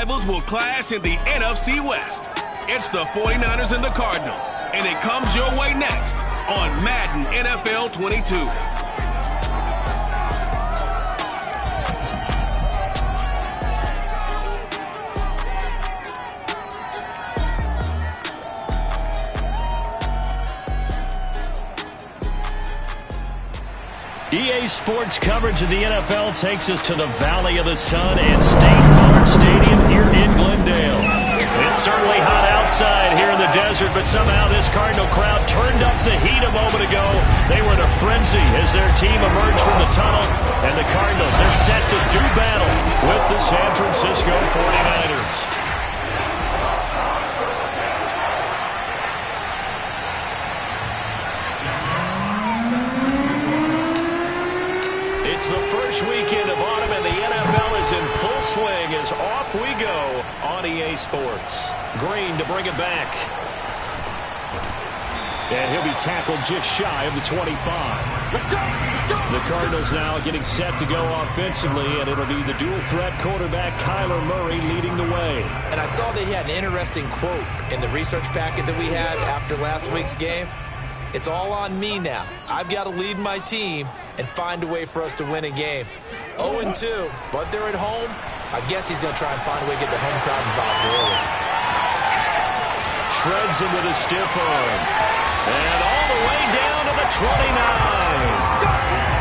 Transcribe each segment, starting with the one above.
rivals will clash in the NFC West. It's the 49ers and the Cardinals, and it comes your way next on Madden NFL 22. EA Sports coverage of the NFL takes us to the Valley of the Sun and State Farm Stadium here in Glendale. It's certainly hot outside here in the desert, but somehow this Cardinal crowd turned up the heat a moment ago. They were in a frenzy as their team emerged from the tunnel, and the Cardinals are set to do battle with the San Francisco 49ers. It's the first weekend of autumn, and the NFL is in full swing as off we go on EA Sports. Green to bring it back. And he'll be tackled just shy of the 25. The Cardinals now getting set to go offensively, and it'll be the dual-threat quarterback Kyler Murray leading the way. And I saw that he had an interesting quote in the research packet that we had after last week's game. It's all on me now. I've got to lead my team and find a way for us to win a game. 0-2, but they're at home. I guess he's going to try and find a way to get the home crowd involved early. Shreds him with a stiff arm. And all the way down to the 29.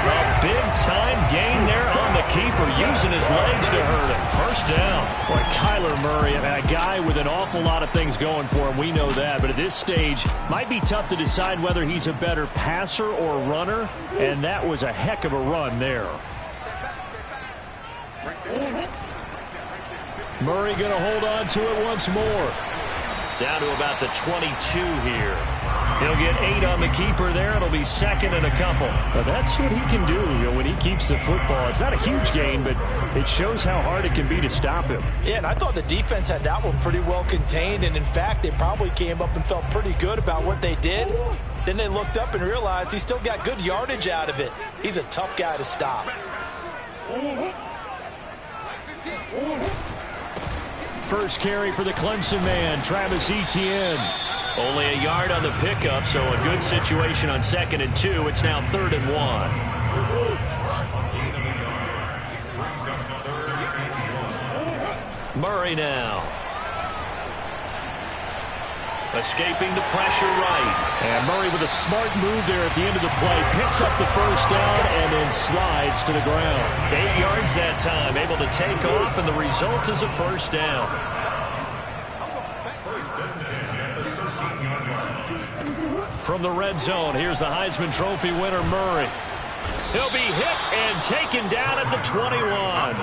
A big-time gain there on the keeper, using his legs to hurt him. First down. Boy, Kyler Murray, a guy with an awful lot of things going for him. We know that. But at this stage, might be tough to decide whether he's a better passer or runner. And that was a heck of a run there. Murray going to hold on to it once more. Down to about the 22 here. He'll get 8 on the keeper there. It'll be second and a couple. But that's what he can do, when he keeps the football. It's not a huge gain, but it shows how hard it can be to stop him. Yeah, and I thought the defense had that one pretty well contained. And, in fact, they probably came up and felt pretty good about what they did. Then they looked up and realized he still got good yardage out of it. He's a tough guy to stop. First carry for the Clemson man, Travis Etienne. Only a yard on the pickup, so a good situation on 2nd and 2. It's now 3rd and 1. Murray now. Escaping the pressure right. And Murray with a smart move there at the end of the play. Picks up the first down and then slides to the ground. 8 yards that time. Able to take off, and the result is a first down. From the red zone, here's the Heisman Trophy winner, Murray. He'll be hit and taken down at the 21.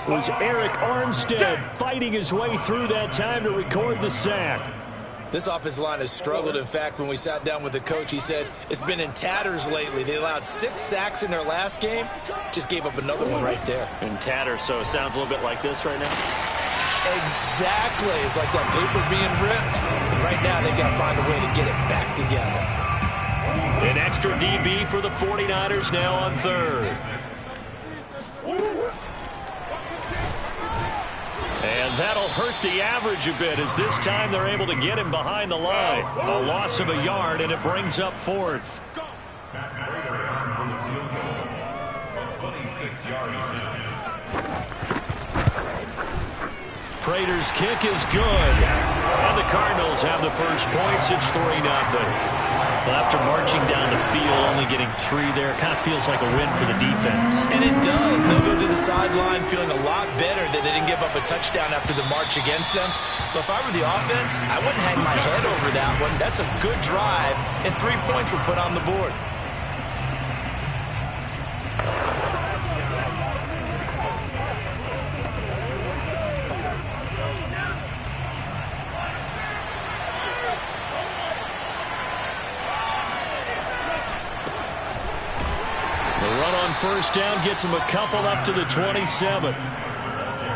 It was Eric Armstead fighting his way through that time to record the sack. This offensive line has struggled. In fact, when we sat down with the coach, he said it's been in tatters lately. They allowed 6 sacks in their last game. Just gave up another one right there. In tatters, so it sounds a little bit like this right now. Exactly. It's like that paper being ripped. And right now, they've got to find a way to get it back together. An extra DB for the 49ers now on 3rd. And that'll hurt the average a bit, as this time they're able to get him behind the line. A loss of a yard, and it brings up 4th. Prater's kick is good. And the Cardinals have the first points. It's 3-0. Well, after marching down the field, only getting 3 there, kind of feels like a win for the defense. And it does. They'll go to the sideline feeling a lot better that they didn't give up a touchdown after the march against them. So if I were the offense, I wouldn't hang my head over that one. That's a good drive, and 3 points were put on the board. First down gets him a couple up to the 27.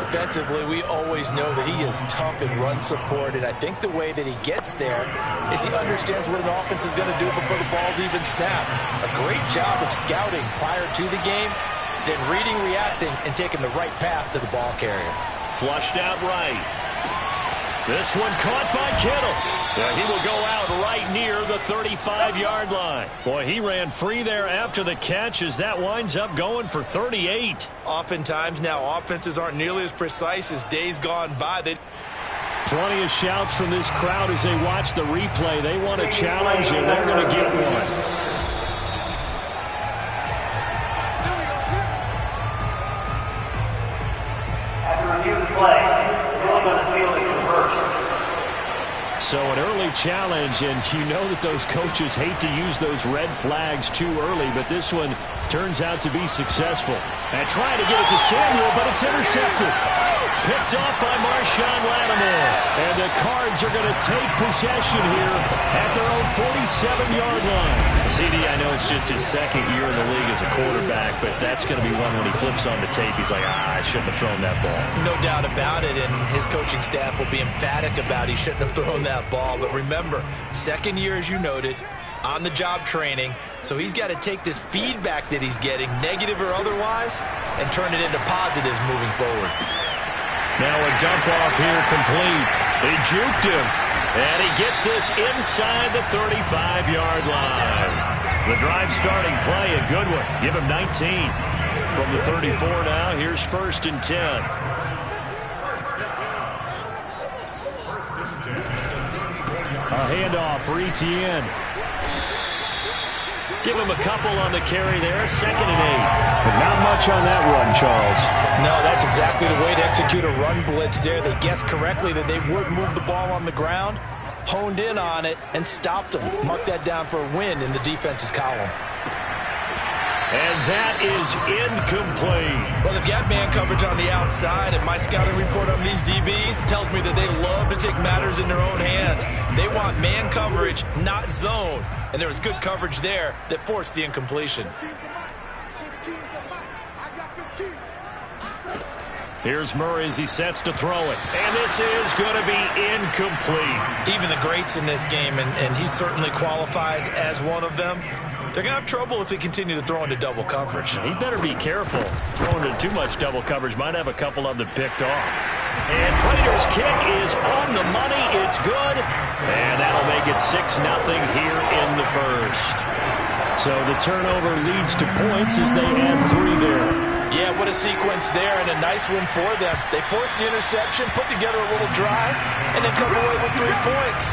Defensively, we always know that he is tough in run support, and I think the way that he gets there is he understands what an offense is going to do before the ball's even snapped. A great job of scouting prior to the game, then reading, reacting, and taking the right path to the ball carrier. Flushed out right. This one caught by Kittle. Yeah, he will go out right near the 35-yard line. Boy, he ran free there after the catch as that winds up going for 38. Oftentimes now offenses aren't nearly as precise as days gone by. Plenty of shouts from this crowd as they watch the replay. They want a challenge, and they're going to get one. So an early challenge, and you know that those coaches hate to use those red flags too early, but this one turns out to be successful. And trying to get it to Samuel, but it's intercepted. Picked off by Marshawn Lattimore. And the Cards are going to take possession here at their own 47-yard line. CD, I know it's just his second year in the league as a quarterback, but that's going to be one when he flips on the tape. He's like, I shouldn't have thrown that ball. No doubt about it, and his coaching staff will be emphatic about he shouldn't have thrown that ball. But remember, second year, as you noted, on-the-job training, so he's got to take this feedback that he's getting, negative or otherwise, and turn it into positives moving forward. Now a dump-off here complete. They juked him, and he gets this inside the 35-yard line. The drive starting play, a good one. Give him 19. From the 34 now, here's 1st and 10. A handoff for Etienne. Give him a couple on the carry there. 2nd and 8. But not much on that run, Charles. No, that's exactly the way to execute a run blitz there. They guessed correctly that they would move the ball on the ground, honed in on it, and stopped them. Mark that down for a win in the defense's column. And that is incomplete. Well, they've got man coverage on the outside, and my scouting report on these DBs tells me that they love to take matters in their own hands. They want man coverage, not zone. And there was good coverage there that forced the incompletion. Here's Murray as he sets to throw it. And this is going to be incomplete. Even the greats in this game, and he certainly qualifies as one of them, they're going to have trouble if they continue to throw into double coverage. He better be careful. Throwing into too much double coverage might have a couple of them picked off. And Prater's kick is on the money. It's good. And that'll make it 6-0 here in the first. So the turnover leads to points as they add 3 there. Yeah, what a sequence there, and a nice one for them. They forced the interception, put together a little drive, and then come away with 3 points.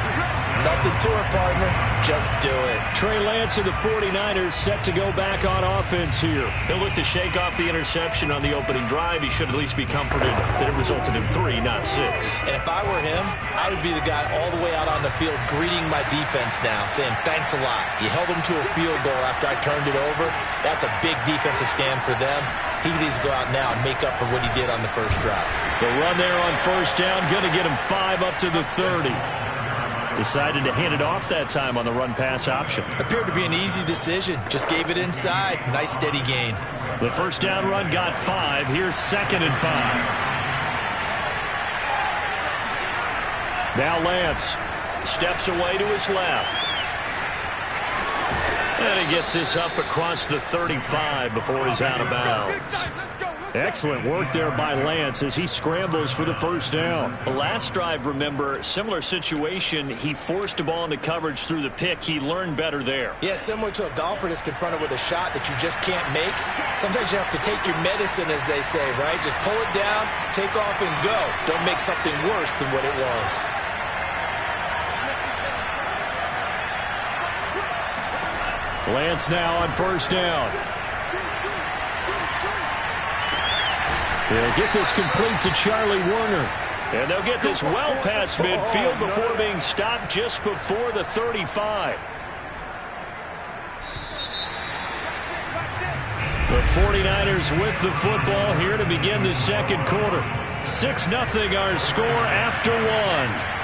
Nothing to it, partner. Just do it. Trey Lance and the 49ers set to go back on offense here. He'll look to shake off the interception on the opening drive. He should at least be comforted that it resulted in 3, not 6. And if I were him, I would be the guy all the way out on the field greeting my defense now, saying thanks a lot. You held them to a field goal after I turned it over. That's a big defensive stand for them. He needs to go out now and make up for what he did on the first drive. The run there on 1st down, going to get him 5 up to the 30. Decided to hand it off that time on the run-pass option. Appeared to be an easy decision. Just gave it inside. Nice steady gain. The 1st down run got 5. Here's 2nd and 5. Now Lance steps away to his left. And he gets this up across the 35 before he's out of bounds. Excellent work there by Lance as he scrambles for the 1st down. The last drive, remember, similar situation. He forced a ball into coverage through the pick. He learned better there. Yeah, similar to a golfer that's confronted with a shot that you just can't make. Sometimes you have to take your medicine, as they say, right? Just pull it down, take off, and go. Don't make something worse than what it was. Lance now on 1st down. They'll get this complete to Charlie Warner. And they'll get this well past midfield before being stopped just before the 35. The 49ers with the football here to begin the 2nd quarter. 6-0 our score after 1.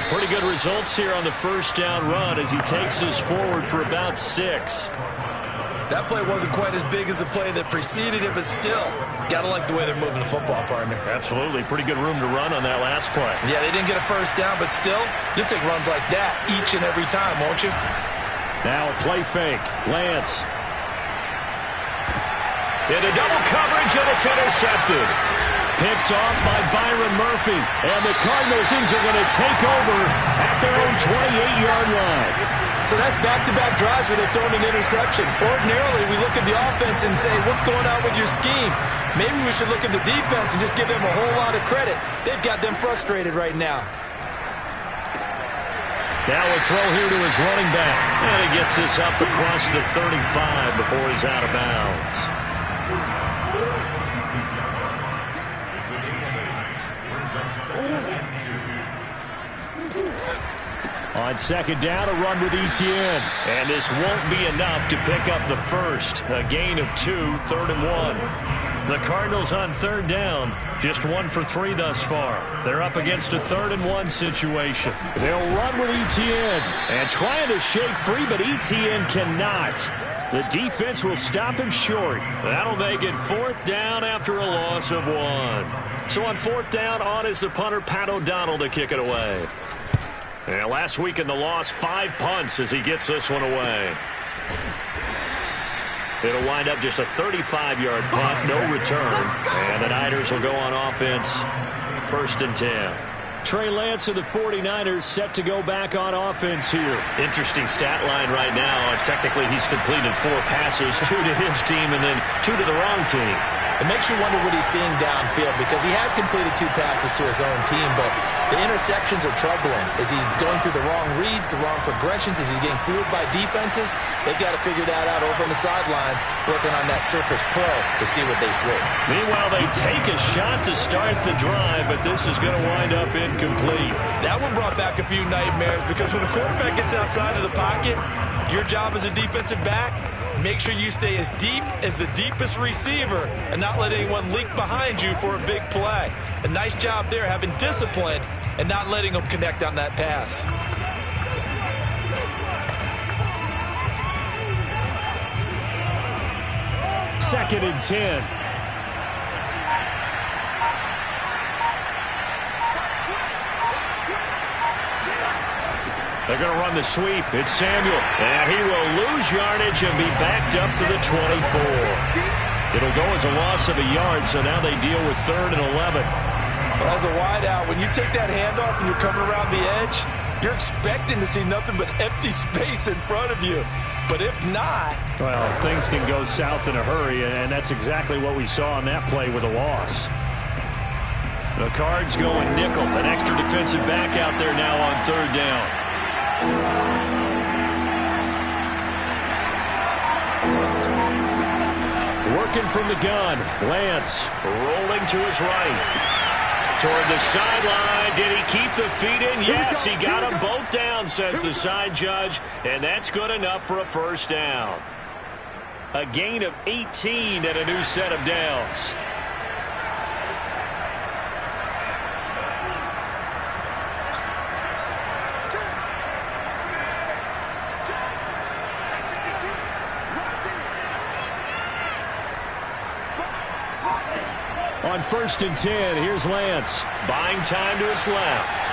Pretty good results here on the 1st down run as he takes us forward for about 6. That play wasn't quite as big as the play that preceded it, but still, gotta like the way they're moving the football, partner. Absolutely. Pretty good room to run on that last play. Yeah, they didn't get a 1st down, but still, you'll take runs like that each and every time, won't you? Now a play fake. Lance Into double coverage, and it's intercepted. Picked off by Byron Murphy. And the Cardinals are going to take over at their own 28-yard line. So that's back-to-back drives where they've thrown an interception. Ordinarily, we look at the offense and say, what's going on with your scheme? Maybe we should look at the defense and just give them a whole lot of credit. They've got them frustrated right now. Now a throw here to his running back. And he gets this up across the 35 before he's out of bounds. On second down, a run with Etienne. And this won't be enough to pick up the first. A gain of 2, 3rd and 1. The Cardinals on third down, just 1 for 3 thus far. They're up against a 3rd and 1 situation. They'll run with Etienne. And trying to shake free, but Etienne cannot. The defense will stop him short. That'll make it 4th down after a loss of 1. So on 4th down, on is the punter, Pat O'Donnell, to kick it away. And last week in the loss, 5 punts as he gets this one away. It'll wind up just a 35-yard punt, no return. And the Niners will go on offense, 1st and 10. Trey Lance of the 49ers set to go back on offense here. Interesting stat line right now. Technically, he's completed 4 passes, 2 to his team and then 2 to the wrong team. It makes you wonder what he's seeing downfield because he has completed 2 passes to his own team, but the interceptions are troubling. Is he going through the wrong reads, the wrong progressions? Is he getting fooled by defenses? They've got to figure that out over on the sidelines, working on that Surface Pro to see what they see. Meanwhile, they take a shot to start the drive, but this is going to wind up incomplete. That one brought back a few nightmares because when a quarterback gets outside of the pocket, your job as a defensive back, make sure you stay as deep as the deepest receiver and not let anyone leak behind you for a big play. A nice job there having discipline and not letting them connect on that pass. Second and 10. They're going to run the sweep. It's Samuel. And he will lose yardage and be backed up to the 24. It'll go as a loss of a yard, so now they deal with 3rd and 11. Well, as a wideout, when you take that handoff and you're coming around the edge, you're expecting to see nothing but empty space in front of you. But if not... Well, things can go south in a hurry, and that's exactly what we saw on that play with a loss. The Cards going nickel. An extra defensive back out there now on 3rd down. Working from the gun. Lance rolling to his right. Toward the sideline. Did he keep the feet in? Yes, he got them both down, says the side judge. And that's good enough for a 1st down. A gain of 18 and a new set of downs. On 1st and 10, here's Lance. Buying time to his left.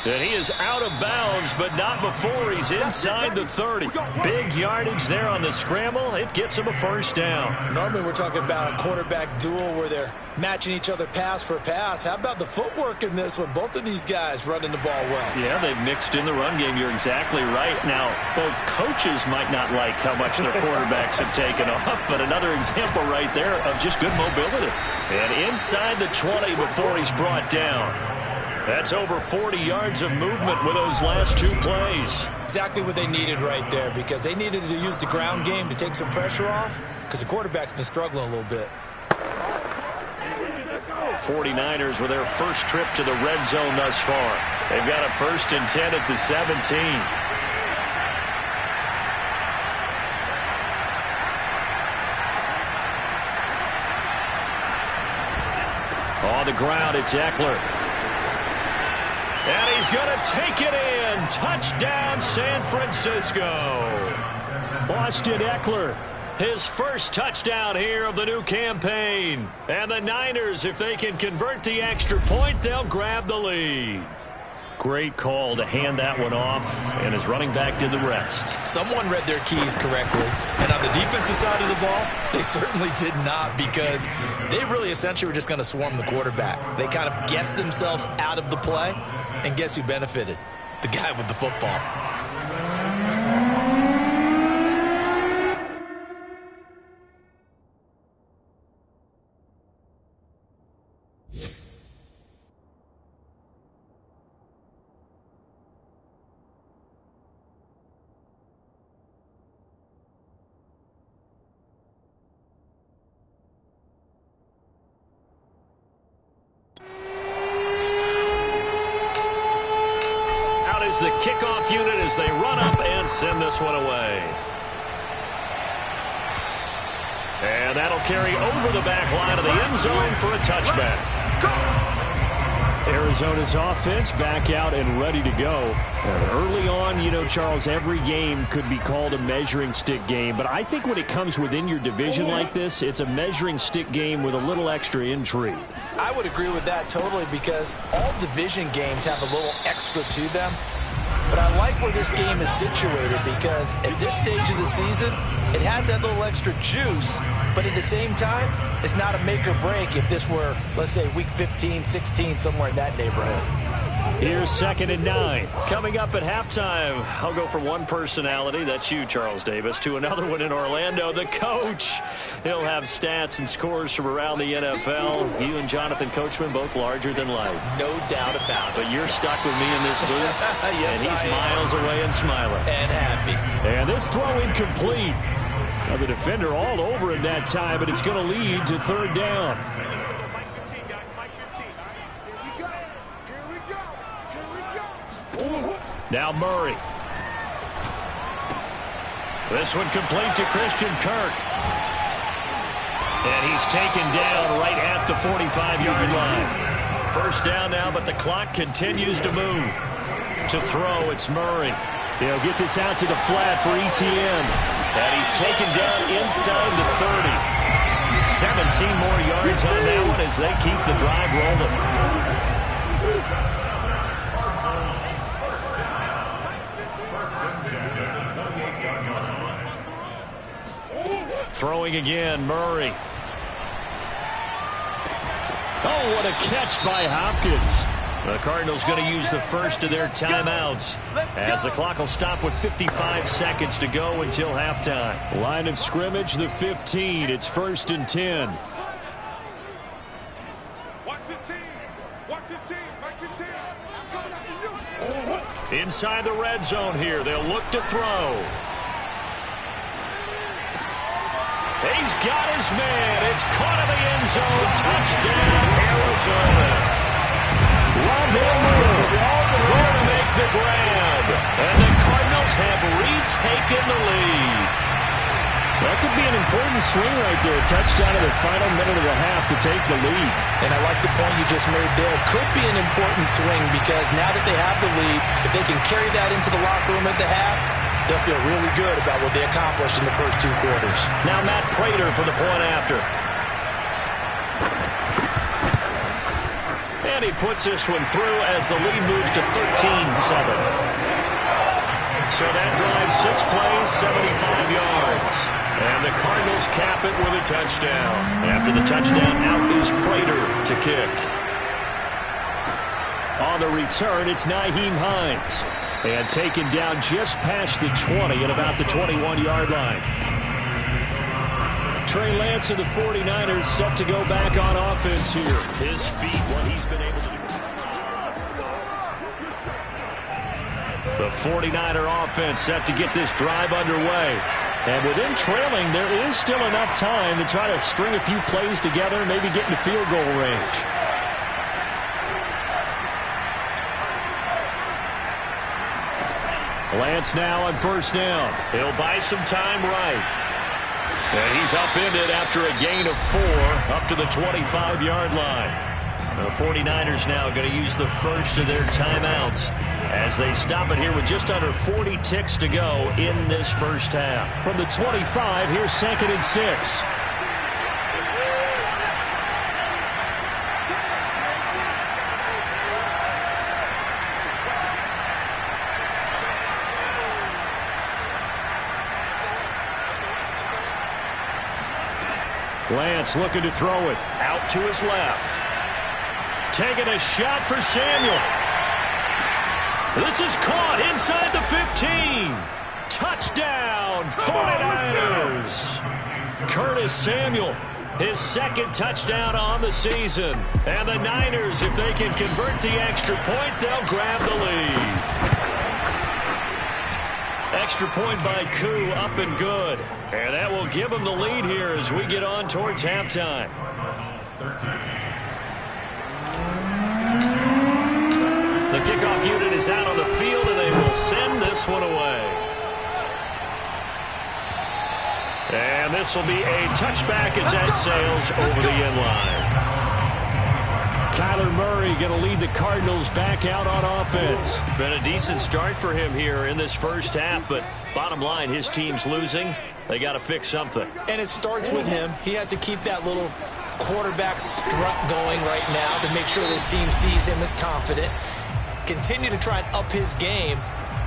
And he is out of bounds, but not before he's inside the 30. Big yardage there on the scramble. It gets him a 1st down. Normally we're talking about a quarterback duel where they're matching each other pass for pass. How about the footwork in this one? Both of these guys running the ball well. Yeah, they've mixed in the run game. You're exactly right. Now, both coaches might not like how much their quarterbacks have taken off, but another example right there of just good mobility. And inside the 20 before he's brought down. That's over 40 yards of movement with those last 2 plays. Exactly what they needed right there because they needed to use the ground game to take some pressure off because the quarterback's been struggling a little bit. 49ers with their first trip to the red zone thus far. They've got a 1st and 10 at the 17. On the ground, it's Eckler. And he's going to take it in. Touchdown, San Francisco. Austin Eckler, his first touchdown here of the new campaign. And the Niners, if they can convert the extra point, they'll grab the lead. great call to hand that one off, and his running back did the rest. Someone read their keys correctly, and on the defensive side of the ball, they certainly did not, because they really essentially were just going to swarm the quarterback. They kind of guessed themselves out of the play, and guess who benefited? The guy with the football. The kickoff unit as they run up and send this one away. And that'll carry over the back line of the end zone for a touchback. Arizona's offense back out and ready to go. Early on, you know, Charles, every game could be called a measuring stick game. But I think when it comes within your division like this, it's a measuring stick game with a little extra intrigue. I would agree with that totally, because all division games have a little extra to them. But I like where this game is situated, because at this stage of the season, it has that little extra juice, but at the same time, it's not a make or break if this were, let's say, week 15, 16, somewhere in that neighborhood. Here's 2nd and 9. Coming up at halftime, I'll go from one personality, that's you, Charles Davis, to another one in Orlando, the coach. He'll have stats and scores from around the NFL. You and Jonathan Coachman, both larger than life. No doubt about it. But you're stuck with me in this booth, yes, and he's miles away and smiling. And happy. And this throw incomplete. Now the defender all over it that time, but it's going to lead to 3rd down. Now Murray. This one complete to Christian Kirk. And he's taken down right at the 45-yard line. 1st down now, but the clock continues to move. To throw, it's Murray. They'll get this out to the flat for Etienne. And he's taken down inside the 30. 17 more yards on that one as they keep the drive rolling. Throwing again, Murray. Oh, what a catch by Hopkins. The Cardinals going to use the first of their timeouts as the clock will stop with 55 seconds to go until halftime. Line of scrimmage, the 15. It's 1st and 10. Inside the red zone here. They'll look to throw. He's got his man. It's caught in the end zone. Touchdown, Arizona. Going to make the grab. And the Cardinals have retaken the lead. That could be an important swing right there. Touchdown in the final minute of the half to take the lead. And I like the point you just made there. Could be an important swing, because now that they have the lead, if they can carry that into the locker room at the half, they'll feel really good about what they accomplished in the first 2 quarters. Now Matt Prater for the point after. And he puts this one through as the lead moves to 13-7. So that drives 6 plays, 75 yards. And the Cardinals cap it with a touchdown. After the touchdown, out is Prater to kick. On the return, it's Nyheim Hines. And taken down just past the 20 at about the 21-yard line. Trey Lance of the 49ers set to go back on offense here. His feet, what he's been able to do. The 49er offense set to get this drive underway. And within trailing, there is still enough time to try to string a few plays together and maybe get into field goal range. Lance now on 1st down. He'll buy some time right. And he's upended after a gain of 4 up to the 25-yard line. The 49ers now going to use the first of their timeouts as they stop it here with just under 40 ticks to go in this first half. From the 25, here's 2nd and 6. Lance looking to throw it. Out to his left. Taking a shot for Samuel. This is caught inside the 15. Touchdown, 49ers. Curtis Samuel, his second touchdown on the season. And the Niners, if they can convert the extra point, they'll grab the lead. Extra point by Koo, up and good. And that will give them the lead here as we get on towards halftime. The kickoff unit is out on the field, and they will send this one away. And this will be a touchback as that sails over the end line. Kyler Murray going to lead the Cardinals back out on offense. Been a decent start for him here in this first half, but bottom line, his team's losing. They got to fix something. And it starts with him. He has to keep that little quarterback strut going right now to make sure this team sees him as confident. Continue to try and up his game,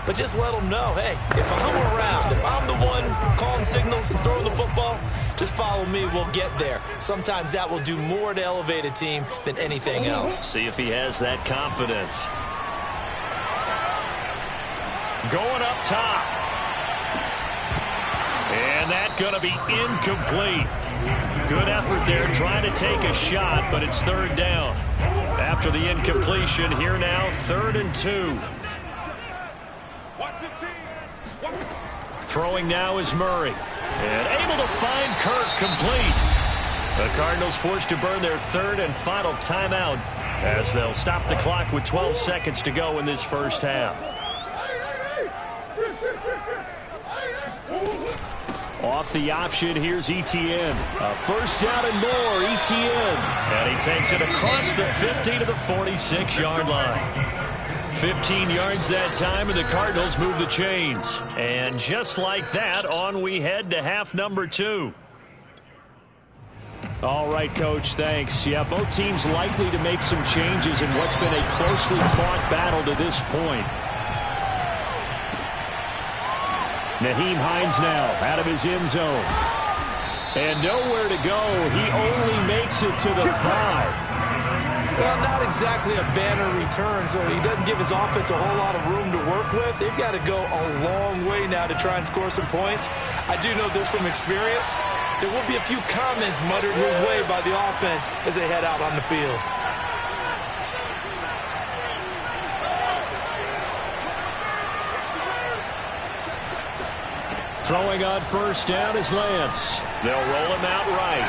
but just let him know, hey, if I'm around, if I'm the one calling signals and throwing the football, just follow me, we'll get there. Sometimes that will do more to elevate a team than anything else. See if he has that confidence. Going up top. And that's going to be incomplete. Good effort there trying to take a shot, but it's third down. After the incompletion, here now, 3rd and 2. Throwing now is Murray. And able to find Kirk complete. The Cardinals forced to burn their 3rd and final timeout as they'll stop the clock with 12 seconds to go in this first half. Off the option, here's Etienne. A first down and more, Etienne. And he takes it across the 50 to the 46-yard line. 15 yards that time, and the Cardinals move the chains. And just like that, on we head to half number 2. All right, Coach, thanks. Yeah, both teams likely to make some changes in what's been a closely fought battle to this point. Nyheim Hines now out of his end zone. And nowhere to go. He only makes it to the 5. Well, not exactly a banner return, so he doesn't give his offense a whole lot of room to work with. They've got to go a long way now to try and score some points. I do know this from experience. There will be a few comments muttered his way by the offense as they head out on the field. Throwing on first down is Lance. They'll roll him out right.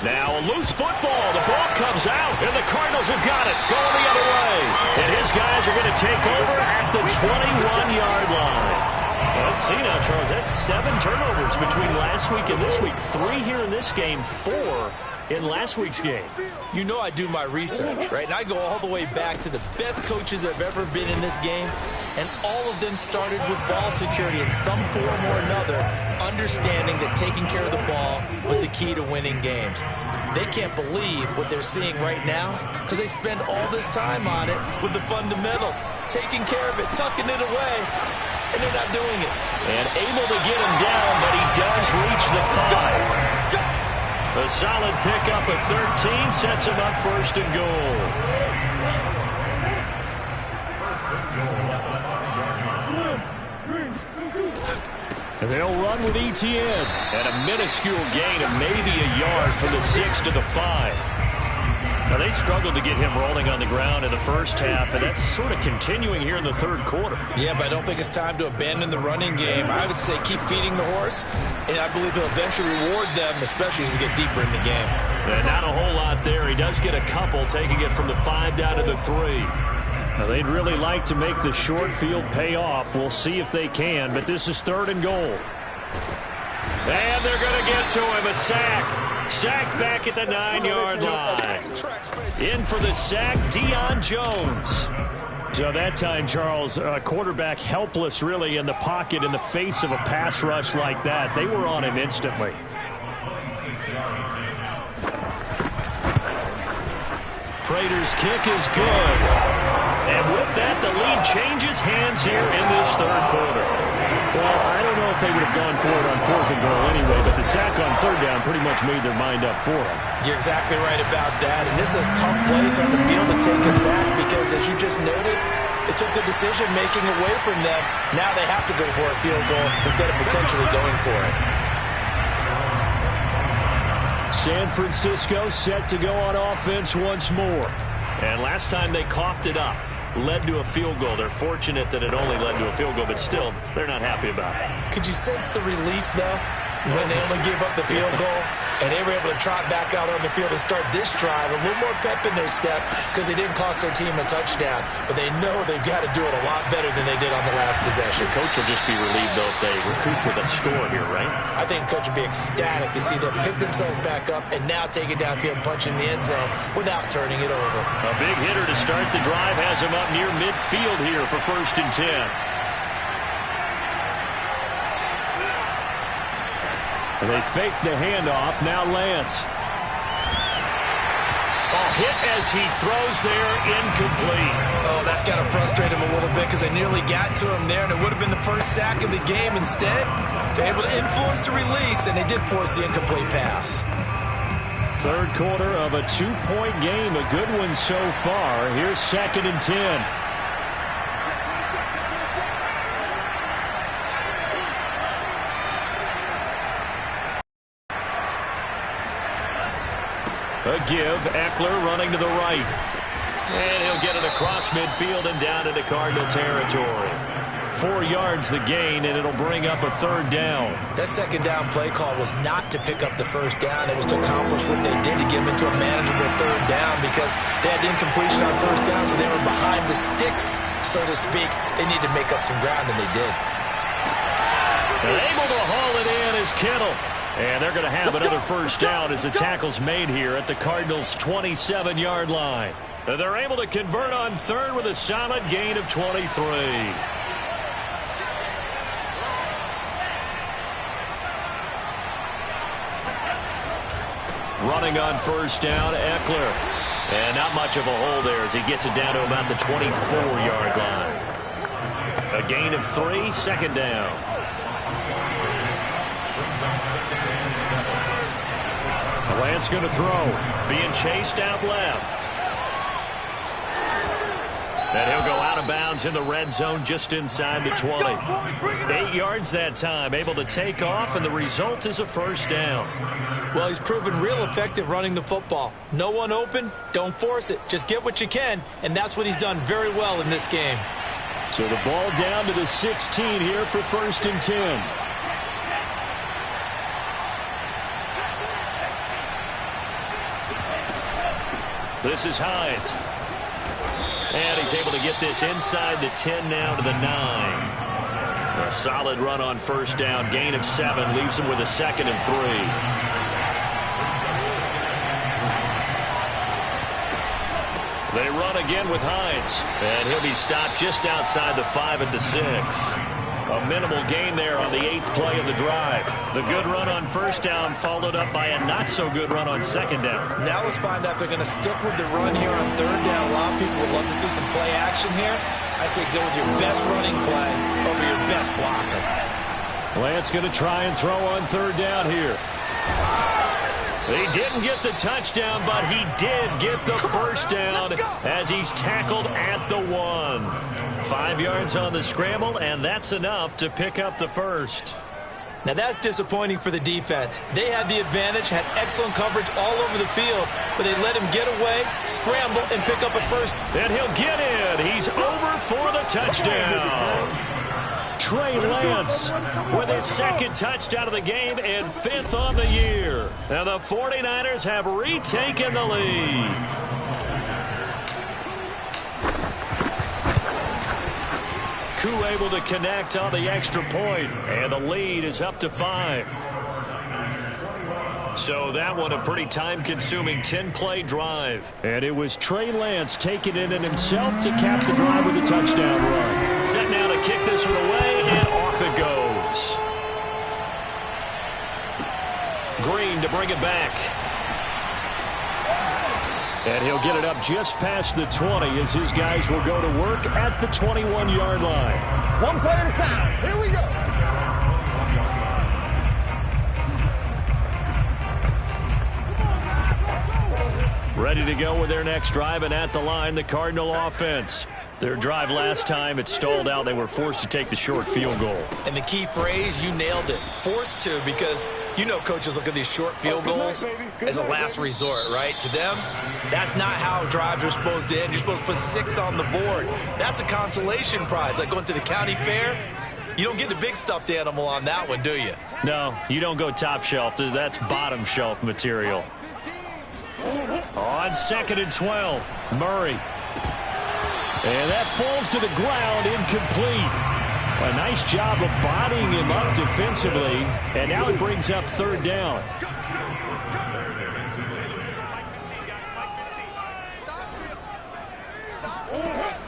Now a loose football. The ball comes out, and the Cardinals have got it. Going the other way. And his guys are going to take over at the 21-yard line. Let's see now, Charles. That's 7 turnovers between last week and this week. 3 here in this game, 4 in last week's game. You know I do my research, right? And I go all the way back to the best coaches that have ever been in this game, and all of them started with ball security in some form or another, understanding that taking care of the ball was the key to winning games. They can't believe what they're seeing right now because they spend all this time on it with the fundamentals, taking care of it, tucking it away, and they're not doing it. And able to get him down, but he does reach the 5. A solid pickup of 13 sets him up 1st and goal. They'll run with Etienne. And a minuscule gain of maybe a yard from the 6 to the 5. Now, they struggled to get him rolling on the ground in the first half, and that's sort of continuing here in the 3rd quarter. Yeah, but I don't think it's time to abandon the running game. I would say keep feeding the horse, and I believe he'll eventually reward them, especially as we get deeper in the game. And not a whole lot there. He does get a couple, taking it from the 5 down to the 3. Now, they'd really like to make the short field pay off. We'll see if they can, but this is 3rd and goal. And they're going to get to him, a sack. Sack back at the 9-yard line. In for the sack, Deion Jones. So that time, Charles, quarterback helpless really in the pocket in the face of a pass rush like that. They were on him instantly. Prater's kick is good. And with that, the lead changes hands here in this 3rd quarter. Well, I don't know if they would have gone for it on 4th and goal anyway, but the sack on 3rd down pretty much made their mind up for them. You're exactly right about that. And this is a tough place on the field to take a sack because, as you just noted, it took the decision-making away from them. Now they have to go for a field goal instead of potentially going for it. San Francisco set to go on offense once more. And last time they coughed it up, led to a field goal. They're fortunate that it only led to a field goal, but still, they're not happy about it. Could you sense the relief, though, when they only gave up the field goal and they were able to trot back out on the field and start this drive? A little more pep in their step because they didn't cost their team a touchdown, but they know they've got to do it a lot better than they did on the last possession. The coach will just be relieved, though, if they recoup with a score here, right? I think coach will be ecstatic to see them pick themselves back up and now take it downfield and punch in the end zone without turning it over. A big hitter to start the drive has him up near midfield here for 1st and 10. They fake the handoff. Now Lance. Hit as he throws there, incomplete. Oh, that's got to frustrate him a little bit because they nearly got to him there, and it would have been the first sack of the game. Instead, they're able to influence the release, and they did force the incomplete pass. 3rd quarter of a 2-point game. A good one so far. Here's 2nd and 10. A give, Eckler running to the right. And he'll get it across midfield and down into Cardinal territory. 4 yards the gain, and it'll bring up a 3rd down. That 2nd down play call was not to pick up the 1st down. It was to accomplish what they did to get them into a manageable 3rd down because they had incompletion on 1st down, so they were behind the sticks, so to speak. They needed to make up some ground, and they did. Able to haul it in is Kittle. And they're going to have another 1st down as the tackle's made here at the Cardinals' 27-yard line. They're able to convert on 3rd with a solid gain of 23. Running on 1st down, Eckler. And not much of a hole there as he gets it down to about the 24-yard line. A gain of 3, 2nd down. Lance going to throw. Being chased out left. And he'll go out of bounds in the red zone just inside the 20. 8 yards that time. Able to take off, and the result is a 1st down. Well, he's proven real effective running the football. No one open, don't force it. Just get what you can, and that's what he's done very well in this game. So the ball down to the 16 here for 1st and 10. This is Hines. And he's able to get this inside the 10 now to the 9. A solid run on 1st down. Gain of 7 leaves him with a 2nd and 3. They run again with Hines. And he'll be stopped just outside the 5 at the 6. A minimal gain there on the 8th play of the drive. The good run on 1st down followed up by a not-so-good run on 2nd down. Now let's find out if they're going to stick with the run here on 3rd down. A lot of people would love to see some play action here. I say go with your best running play over your best blocker. Lance going to try and throw on 3rd down here. He didn't get the touchdown, but he did get the 1st down as he's tackled at the 1. 5 yards on the scramble, and that's enough to pick up the 1st. Now that's disappointing for the defense. They had the advantage, had excellent coverage all over the field, but they let him get away, scramble, and pick up a 1st. And he'll get in. He's over for the touchdown. Trey Lance with his 2nd touchdown of the game and 5th on the year. And the 49ers have retaken the lead. Koo able to connect on the extra point, and the lead is up to 5. So that one a pretty time-consuming 10-play drive. And it was Trey Lance taking it in himself to cap the drive with a touchdown run. Set now to kick this one away, and off it goes. Green to bring it back. And he'll get it up just past the 20 as his guys will go to work at the 21-yard line. One play at a time. Here we go. ready to go with their next drive, and at the line, the Cardinal offense. Their drive last time, it stalled out. They were forced to take the short field goal. And the key phrase, you nailed it. Forced to, because you know coaches look at these short field goals as a last resort, right? To them, that's not how drives are supposed to end. You're supposed to put 6 on the board. That's a consolation prize, like going to the county fair. You don't get the big stuffed animal on that one, do you? No, you don't go top shelf. That's bottom shelf material. On 2nd and 12, Murray. And that falls to the ground, incomplete. A nice job of bodying him up defensively, and now it brings up 3rd down.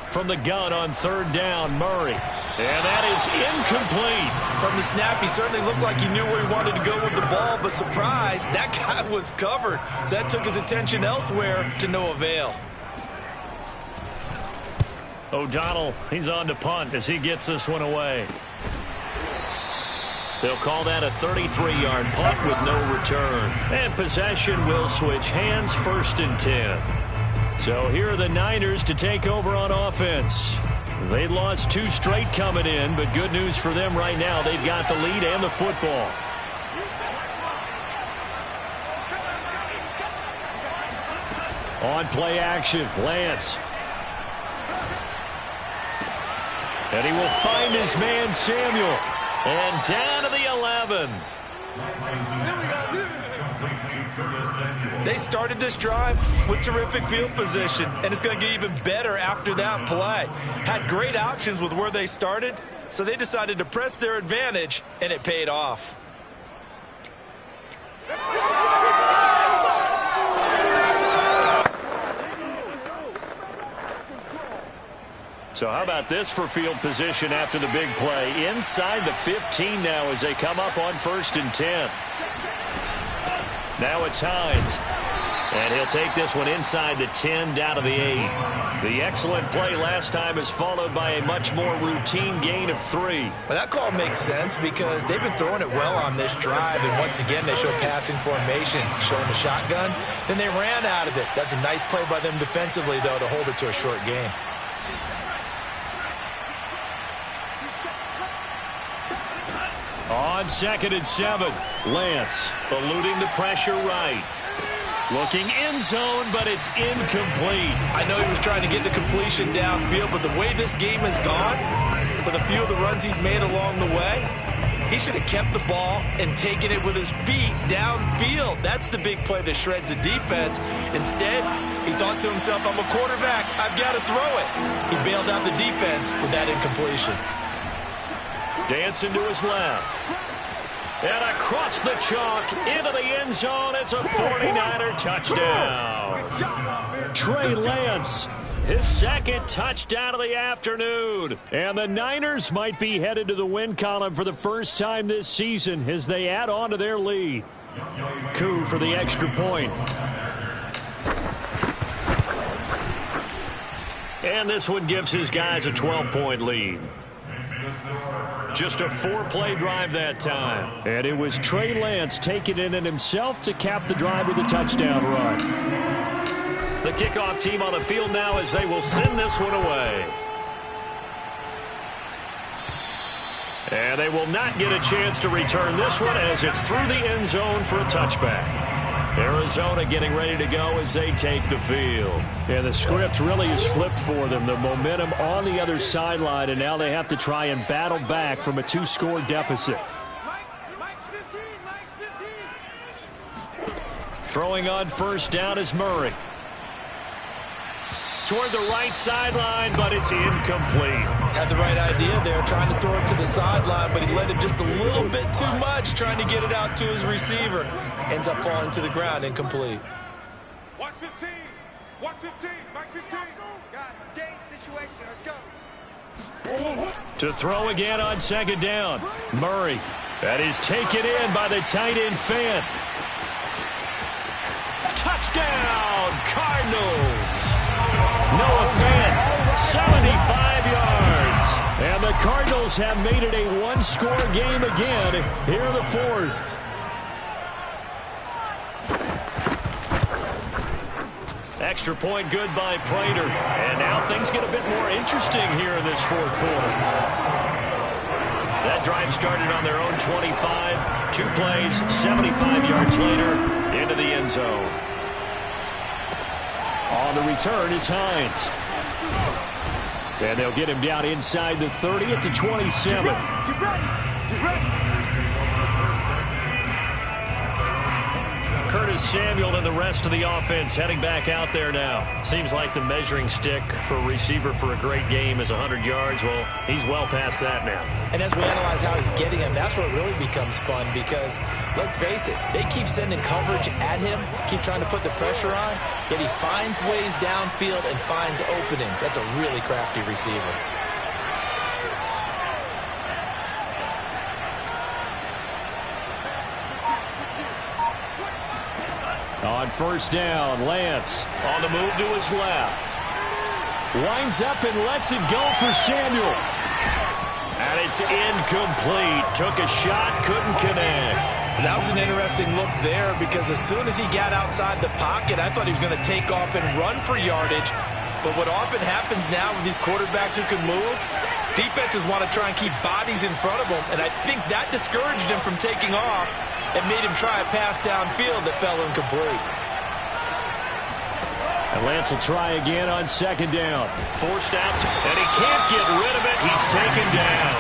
From the gun on 3rd down, Murray. And that is incomplete. From the snap, he certainly looked like he knew where he wanted to go with the ball, but surprise, that guy was covered. So that took his attention elsewhere to no avail. O'Donnell, he's on to punt as he gets this one away. They'll call that a 33-yard punt with no return. And possession will switch hands, 1st and 10. So here are the Niners to take over on offense. They lost 2 straight coming in, but good news for them right now. They've got the lead and the football. On play action, Lance. And he will find his man, Samuel. And down to the 11. They started this drive with terrific field position, and it's going to get even better after that play. Had great options with where they started, so they decided to press their advantage, and it paid off. So how about this for field position after the big play? Inside the 15 now as they come up on 1st and 10. Now it's Hines. And he'll take this one inside the 10 down to the 8. The excellent play last time is followed by a much more routine gain of 3. Well, that call makes sense because they've been throwing it well on this drive, and once again they show passing formation, showing the shotgun. Then they ran out of it. That's a nice play by them defensively, though, to hold it to a short game. On 2nd and 7, Lance eluding the pressure right. Looking end zone, but it's incomplete. I know he was trying to get the completion downfield, but the way this game has gone, with a few of the runs he's made along the way, he should have kept the ball and taken it with his feet downfield. That's the big play that shreds a defense. Instead, he thought to himself, I'm a quarterback, I've got to throw it. He bailed out the defense with that incompletion. Dancing to his left. And across the chalk into the end zone. It's a 49er touchdown. Trey Lance, his 2nd touchdown of the afternoon. And the Niners might be headed to the win column for the first time this season as they add on to their lead. Koo for the extra point. And this one gives his guys a 12-point lead. Just a 4-play drive that time. And it was Trey Lance taking it in himself to cap the drive with a touchdown run. The kickoff team on the field now as they will send this one away. And they will not get a chance to return this one as it's through the end zone for a touchback. Arizona getting ready to go as they take the field. And the script really is flipped for them. The momentum on the other sideline, and now they have to try and battle back from a 2-score deficit. Throwing on 1st down is Murray. Toward the right sideline, but it's incomplete. Had the right idea there, trying to throw it to the sideline, but he let it just a little bit too much, trying to get it out to his receiver. Ends up falling to the ground, incomplete. Watch 15. Watch 15. Mike 15. Guys, it's game situation. Let's go. To throw again on 2nd down. Murray. That is taken in by the tight end Fant. Touchdown, Cardinals. Noah Fant, 75 yards. And the Cardinals have made it a 1-score game again here in the 4th. Extra point good by Prater. And now things get a bit more interesting here in this fourth quarter. That drive started on their own 25. 2 plays, 75 yards later, into the end zone. On the return is Hines. And they'll get him down inside the 30 at the 27. Get ready. Curtis Samuel and the rest of the offense heading back out there now. Seems like the measuring stick for a receiver for a great game is 100 yards. Well, he's well past that now. And as we analyze how he's getting him, that's what really becomes fun because, let's face it, they keep sending coverage at him, keep trying to put the pressure on, yet he finds ways downfield and finds openings. That's a really crafty receiver. On first down, Lance On the move to his left. winds up and lets it go for Samuel. And it's incomplete. Took a shot, couldn't connect. That was an interesting look there because as soon as he got outside the pocket, I thought he was going to take off and run for yardage. But what often happens now with these quarterbacks who can move, defenses want to try and keep bodies in front of them, and I think that discouraged him from taking off and made him try a pass downfield that fell incomplete. And Lance will try again on second down. Forced out, and he can't get rid of it. He's taken down.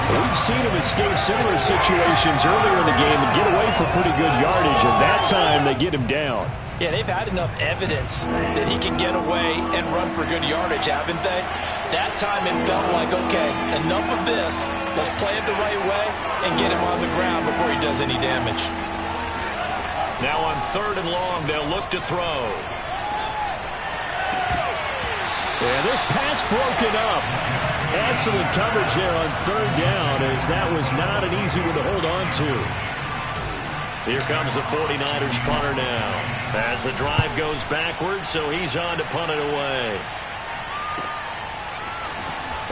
We've seen him escape similar situations earlier in the game and get away for pretty good yardage, and that time they get him down. Yeah, they've had enough evidence that he can get away and run for good yardage, haven't they? That time it felt like, okay, enough of this. Let's play it the right way and get him on the ground before he does any damage. Now on third and long, they'll look to throw. And this pass broken up. Excellent coverage there on third down, as that was not an easy one to hold on to. Here comes the 49ers punter now. As the drive goes backwards, so he's on to punt it away.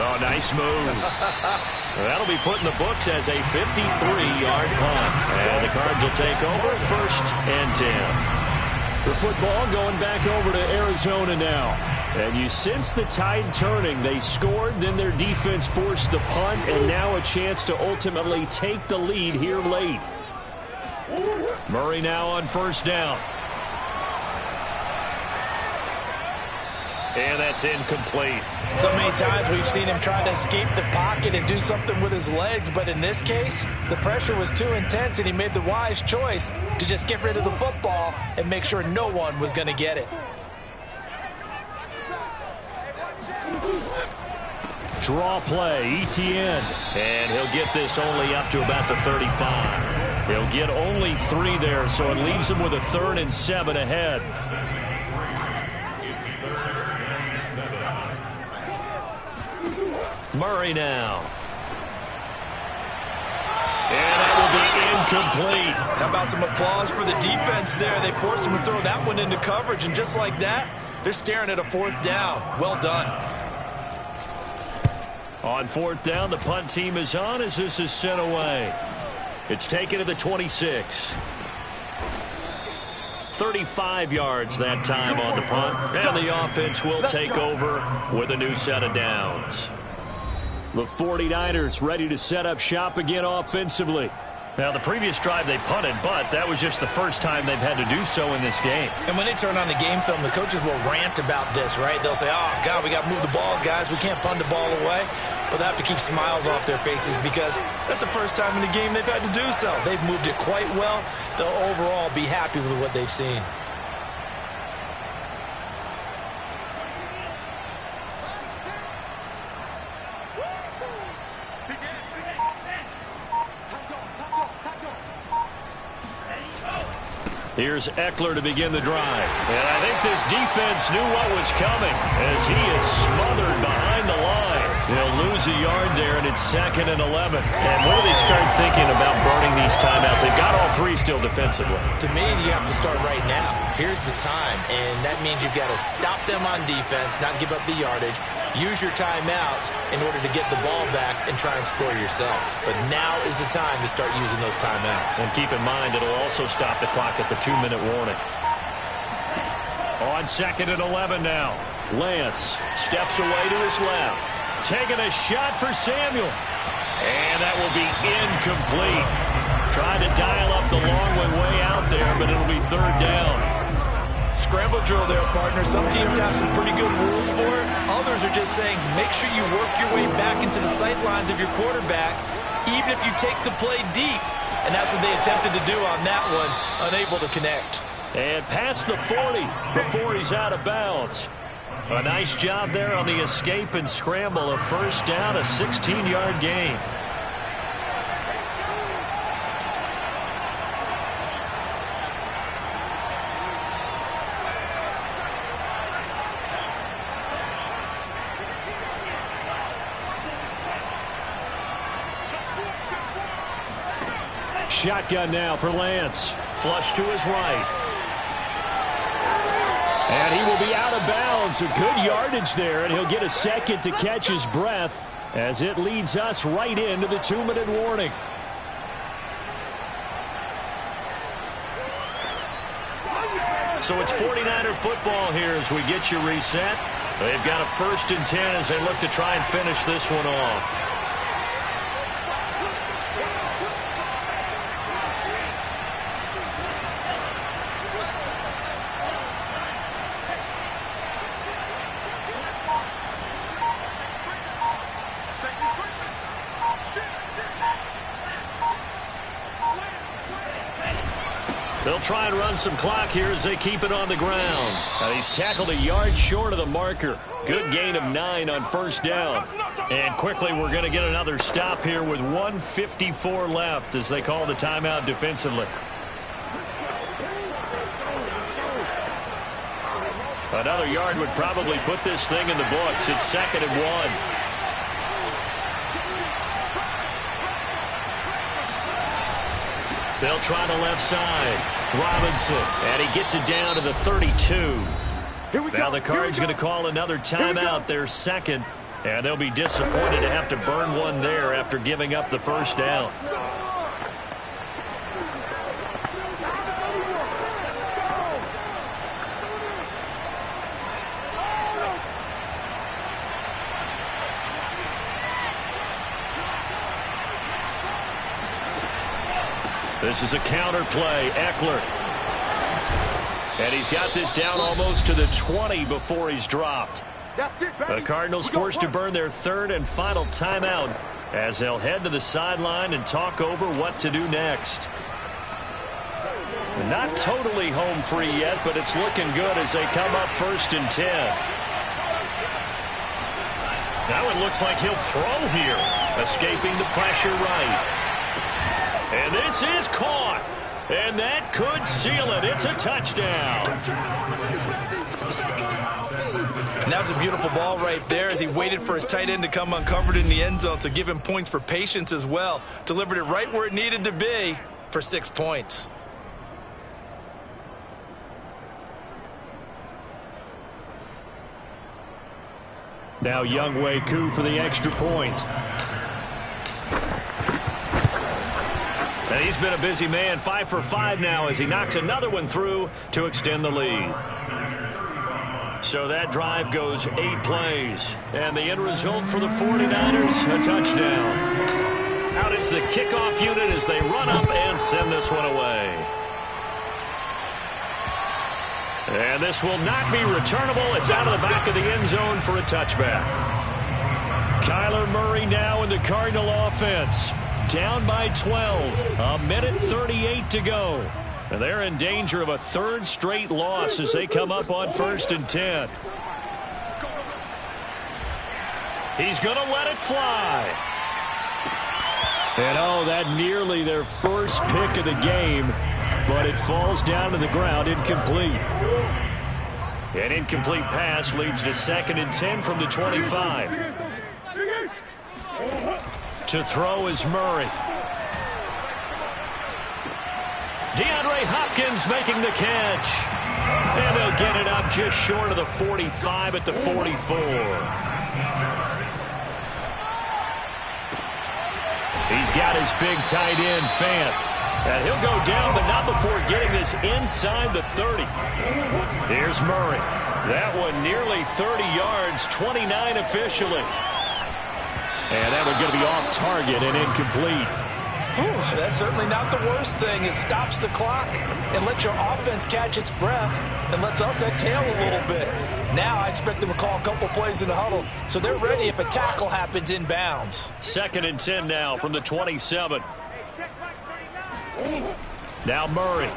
Oh, nice move. That'll be put in the books as a 53-yard punt. And the Cards will take over first and 10. The football going back over to Arizona now. And you sense the tide turning. They scored, then their defense forced the punt, and now a chance to ultimately take the lead here late. Murray now on first down. And that's incomplete. So many times we've seen him try to escape the pocket and do something with his legs, but in this case, the pressure was too intense and he made the wise choice to just get rid of the football and make sure no one was going to get it. Draw play, ETN. And he'll get this only up to about the 35. He'll get only 3 there, so it leaves him with a 3rd and 7 ahead. Murray now. And that will be incomplete. How about some applause for the defense there? They forced him to throw that one into coverage, and just like that, they're staring at a 4th down. Well done. On 4th down, the punt team is on as this is sent away. It's taken to the 26. 35 yards that time on the punt. And the offense will take over with a new set of downs. The 49ers ready to set up shop again offensively. Now, the previous drive they punted, but that was just the first time they've had to do so in this game. And when they turn on the game film, the coaches will rant about this, right? They'll say, oh, God, we got to move the ball, guys. We can't punt the ball away. But they have to keep smiles off their faces because that's the first time in the game they've had to do so. They've moved it quite well. They'll overall be happy with what they've seen. Here's Eckler to begin the drive. And I think this defense knew what was coming as he is smothered behind the line. They'll lose a yard there, and it's 2nd and 11. And when do they start thinking about burning these timeouts? They've got all 3 still defensively. To me, you have to start right now. Here's the time, and that means you've got to stop them on defense, not give up the yardage, use your timeouts in order to get the ball back and try and score yourself. But now is the time to start using those timeouts. And keep in mind, it'll also stop the clock at the 2-minute warning. On 2nd and 11 now. Lance steps away to his left. Taking a shot for Samuel. And that will be incomplete. Trying to dial up the long one way out there, but it'll be 3rd down. Scramble drill there, partner. Some teams have some pretty good rules for it. Others are just saying make sure you work your way back into the sight lines of your quarterback, even if you take the play deep. And that's what they attempted to do on that one, unable to connect. And past the 40 before he's out of bounds. A nice job there on the escape and scramble. A 1st down, a 16-yard gain. Shotgun now for Lance. Flush to his right. And he will be out of bounds. A good yardage there, and he'll get a second to catch his breath as it leads us right into the 2-minute warning. So it's 49er football here as we get you reset. They've got a 1st and 10 as they look to try and finish this one off. They'll try and run some clock here as they keep it on the ground. Now he's tackled a yard short of the marker. Good gain of 9 on 1st down. And quickly we're going to get another stop here with 1:54 left as they call the timeout defensively. Another yard would probably put this thing in the books. It's 2nd and 1. They'll try the left side. Robinson, and he gets it down to the 32. Now the Cards going to call another timeout, their 2nd, and they'll be disappointed to have to burn one there after giving up the 1st down. This is a counter play. Eckler. And he's got this down almost to the 20 before he's dropped. The Cardinals forced to burn their 3rd and final timeout as they'll head to the sideline and talk over what to do next. Not totally home free yet, but it's looking good as they come up 1st and 10. Now it looks like he'll throw here, escaping the pressure right. And this is caught. And that could seal it. It's a touchdown. And that was a beautiful ball right there as he waited for his tight end to come uncovered in the end zone. So give him points for patience as well. Delivered it right where it needed to be for 6 points. Now Younghoe Koo for the extra point. And he's been a busy man, 5 for 5 now as he knocks another one through to extend the lead. So that drive goes 8 plays. And the end result for the 49ers, a touchdown. Out is the kickoff unit as they run up and send this one away. And this will not be returnable. It's out of the back of the end zone for a touchback. Kyler Murray now in the Cardinal offense. Down by 12. A minute 38 to go. And they're in danger of a 3rd straight loss as they come up on 1st and 10. He's going to let it fly. And oh, that nearly their first pick of the game. But it falls down to the ground, incomplete. An incomplete pass leads to 2nd and 10 from the 25. To throw is Murray. DeAndre Hopkins making the catch. And they'll get it up just short of the 45 at the 44. He's got his big tight end, Fant. And he'll go down, but not before getting this inside the 30. Here's Murray. That one nearly 30 yards, 29 officially. And that one's going to be off target and incomplete. Whew, that's certainly not the worst thing. It stops the clock and lets your offense catch its breath and lets us exhale a little bit. Now I expect them to call a couple plays in the huddle so they're ready if a tackle happens inbounds. 2nd and 10 now from the 27. Now Murray.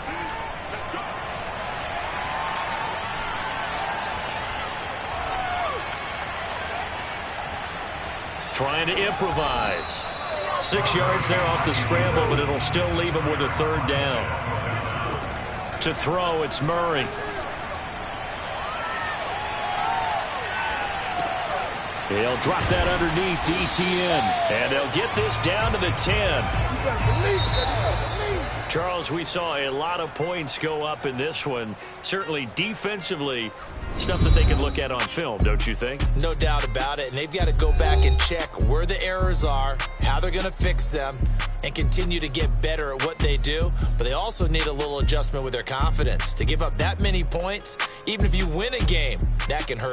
Trying to improvise. 6 yards there off the scramble, but it'll still leave him with a 3rd down. To throw, it's Murray. He'll drop that underneath to ETN. And they'll get this down to the 10. Charles, we saw a lot of points go up in this one. Certainly defensively, stuff that they can look at on film, don't you think? No doubt about it. And they've got to go back and check where the errors are, how they're going to fix them, and continue to get better at what they do. But they also need a little adjustment with their confidence. To give up that many points, even if you win a game, that can hurt